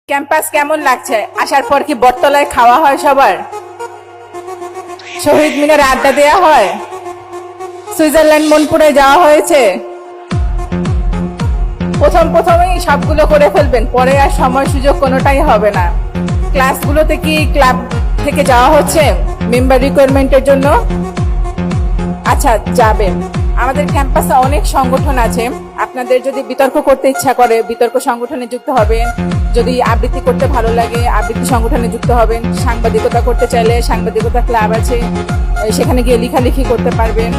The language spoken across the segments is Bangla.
ক্যাম্পাস কেমন লাগছে? আসার পর কি বটতলায় খাওয়া হয় সবার? শহীদ মিনারে আড্ডা দেওয়া হয়? সুইজারল্যান্ড মনপুরে যাওয়া হয়েছে? প্রথমেই সবগুলো করে ফেলবেন, পরে আর সময় সুযোগ কোনোটাই হবে না। ক্লাসগুলোতে কি ক্লাব থেকে যাওয়া হচ্ছে মেম্বার রিকোয়ারমেন্টের জন্য? আচ্ছা, যাবেন। আমাদের ক্যাম্পাসে অনেক সংগঠন আছে, আপনাদের যদি বিতর্ক করতে ইচ্ছা করে বিতর্ক সংগঠনে যুক্ত হবেন, যদি আবৃত্তি করতে ভালো লাগে আবৃত্তি সংগঠনে যুক্ত হবেন, সাংবাদিকতা করতে চাইলে সাংবাদিকতা ক্লাব আছে, সেখানে গিয়ে লেখালেখি করতে পারবেন।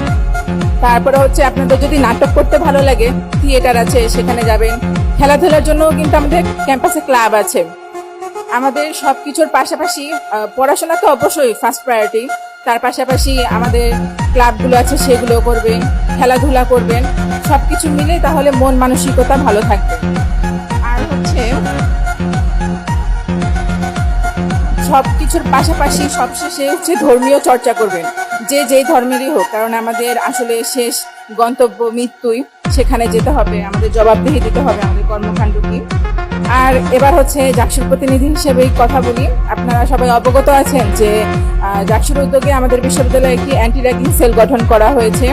তারপরে হচ্ছে আপনাদের যদি নাটক করতে ভালো লাগে থিয়েটার আছে, সেখানে যাবেন। খেলাধুলার জন্য কিন্তু আমাদের ক্যাম্পাসে ক্লাব আছে। আমাদের সবকিছুর পাশাপাশি পড়াশোনা তো অবশ্যই ফার্স্ট প্রায়োরিটি, তার পাশাপাশি আমাদের ক্লাবগুলো আছে সেগুলো করবেন, খেলাধুলা করবেন, সবকিছু মিলে তাহলে মন মানসিকতা ভালো থাকবে। আর হচ্ছে সবকিছুর পাশাপাশি সবশেষে হচ্ছে ধর্মীয় চর্চা করবেন, যে যেই ধর্মেরই হোক, কারণ আমাদের আসলে শেষ গন্তব্য মৃত্যুই, সেখানে যেতে হবে, আমাদের জবাবদিহি দিতে হবে আমাদের কর্মকাণ্ড কি। আর এবার হচ্ছে জাকসুর প্রতিনিধি হিসেবে কথা বলি। আপনারা সবাই অবগত আছেন যে জাকসুর উদ্যোগে আমাদের বিশ্ববিদ্যালয়ে একটি অ্যান্টি র্যাগিং সেল গঠন করা হয়েছে।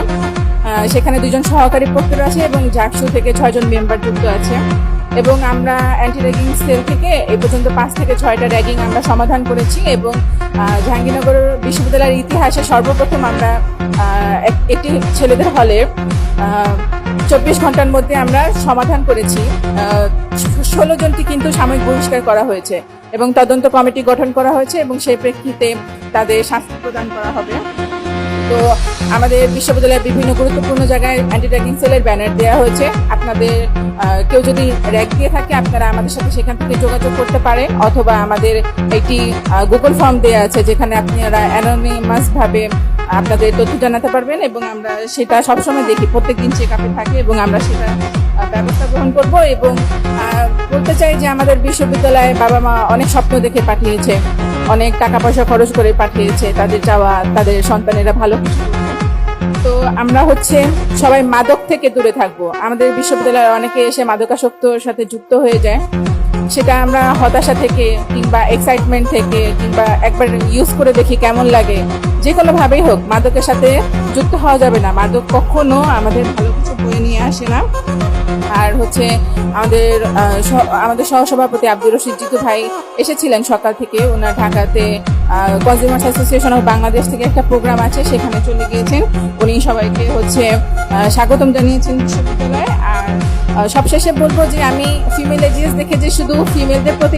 সেখানে 2 জন সহকারী প্রক্টর আছে এবং জাকসু থেকে 6 জন মেম্বার যুক্ত আছে। এবং আমরা অ্যান্টি র্যাগিং সেল থেকে এই পর্যন্ত 5 থেকে 6টা র্যাগিং আমরা সমাধান করেছি এবং জাহাঙ্গীরনগর বিশ্ববিদ্যালয়ের ইতিহাসে সর্বপ্রথম আমরা একটি ছেলেদের হলে 24 ঘন্টার মধ্যে আমরা সমাধান করেছি। 16 জনকে কিন্তু সাময়িক বহিষ্কার করা হয়েছে এবং তদন্ত কমিটি গঠন করা হয়েছে এবং সেই প্রেক্ষিতে তাদের শাস্তি প্রদান করা হবে। তো আমাদের বিশ্ববিদ্যালয়ের বিভিন্ন গুরুত্বপূর্ণ জায়গায় অ্যান্টি র্যাগিং সেলের ব্যানার দেওয়া হয়েছে। আপনাদের কেউ যদি র্যাগ দিয়ে থাকে আপনারা আমাদের সাথে সেখান থেকে যোগাযোগ করতে পারেন, অথবা আমাদের একটি গুগল ফর্ম দেওয়া আছে যেখানে আপনারা অ্যানোনিমাস ভাবে আপনাদের তথ্য জানাতে পারবেন এবং আমরা সেটা সবসময় দেখি, প্রত্যেকদিন চেক আপে থাকে এবং আমরা সেটা ব্যবস্থা গ্রহণ করব। এবং বলতে চাই যে আমাদের বিশ্ববিদ্যালয়ে বাবা মা অনেক স্বপ্ন দেখে পাঠিয়েছে, অনেক টাকা পয়সা খরচ করে পাঠিয়েছে, তাদের চাওয়া তাদের সন্তানেরা ভালো কিছু করবে। তো আমরা হচ্ছে সবাই মাদক থেকে দূরে থাকবো। আমাদের বিশ্ববিদ্যালয়ে অনেকে এসে মাদকাসক্তর সাথে যুক্ত হয়ে যায়, সেটা আমরা হতাশা থেকে কিংবা এক্সাইটমেন্ট থেকে কিংবা একবার ইউজ করে দেখি কেমন লাগে, যে কোনো ভাবেই হোক মাদকের সাথে যুক্ত হওয়া যাবে না। মাদক কখনো আমাদের ভালো কিছু বয়ে নিয়ে আসে না। আর হচ্ছে আমাদের সহসভাপতি আব্দুর রশিদ জিতু ভাই এসেছিলেন সকাল থেকে, ওনার ঢাকাতে কনজিউমার্স অ্যাসোসিয়েশন অফ বাংলাদেশ থেকে একটা প্রোগ্রাম আছে সেখানে চলে গিয়েছেন। উনি সবাইকে হচ্ছে স্বাগতম জানিয়েছেন বিশ্ববিদ্যালয়ে। আর সবশেষে বলবো যে আমি ফিমেল এজিএস দেখে যে শুধু ফিমেলদের প্রতি